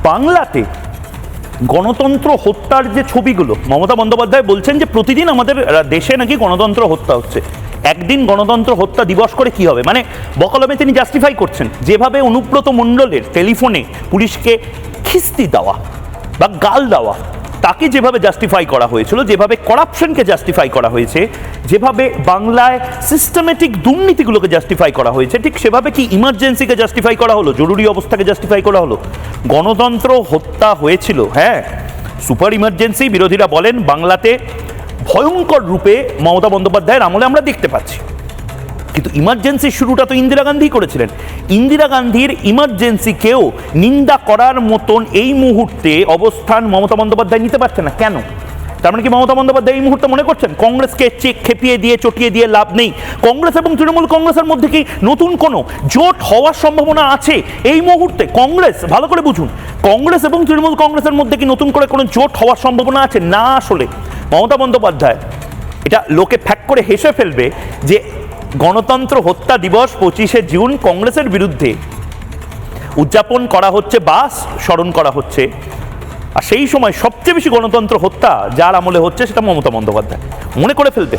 বাংলাতে গণতন্ত্র হত্যার যে ছবিগুলো, মমতা বন্দ্যোপাধ্যায় বলছেন যে প্রতিদিন আমাদের দেশে নাকি গণতন্ত্র হত্যা হচ্ছে, একদিন গণতন্ত্র হত্যা দিবস করে কি হবে? মানে বকলমে তিনি জাস্টিফাই করছেন যেভাবে অনুব্রত মণ্ডলের টেলিফোনে পুলিশকে খিস্তি দেওয়া বা গাল দেওয়া, তাকে যেভাবে জাস্টিফাই করা হয়েছিল, যেভাবে করাপশনকে জাস্টিফাই করা হয়েছে, যেভাবে বাংলায় সিস্টেমেটিক দুর্নীতিগুলোকে জাস্টিফাই করা হয়েছে, ঠিক সেভাবে কি ইমার্জেন্সিকে জাস্টিফাই করা হলো, জরুরি অবস্থাকে জাস্টিফাই করা হলো? গণতন্ত্র হত্যা হয়েছিল, হ্যাঁ, সুপার ইমার্জেন্সি বিরোধীরা বলেন বাংলাতে ভয়ঙ্কর রূপে মমতা বন্দ্যোপাধ্যায়ের আমলে আমরা দেখতে পাচ্ছি। কিন্তু ইমার্জেন্সির শুরুটা তো ইন্দিরা গান্ধী করেছিলেন। ইন্দিরা গান্ধীর ইমার্জেন্সিকেও নিন্দা করার মতন এই মুহূর্তে অবস্থান মমতা বন্দ্যোপাধ্যায় নিতে পারছে না। কেন? তার মানে কি মমতা বন্দ্যোপাধ্যায় এই মুহূর্তে মনে করছেন কংগ্রেসকে চেক খেপিয়ে দিয়ে চটিয়ে দিয়ে লাভ নেই? কংগ্রেস এবং তৃণমূল কংগ্রেসের মধ্যে কি নতুন কোনো জোট হওয়ার সম্ভাবনা আছে এই মুহূর্তে? কংগ্রেস, ভালো করে বুঝুন, কংগ্রেস এবং তৃণমূল কংগ্রেসের মধ্যে কি নতুন করে কোনো জোট হওয়ার সম্ভাবনা আছে? না, আসলে মমতা বন্দ্যোপাধ্যায়, এটা লোকে ফ্যাক করে হেসে ফেলবে যে গণতন্ত্র হত্যা দিবস 25শে জুন কংগ্রেসের বিরুদ্ধে উদযাপন করা হচ্ছে বা স্মরণ করা হচ্ছে, আর সেই সময় সবচেয়ে বেশি গণতন্ত্র হত্যা যার আমলে হচ্ছে সেটা মমতা বন্দ্যোপাধ্যায় মনে করে ফেলবে।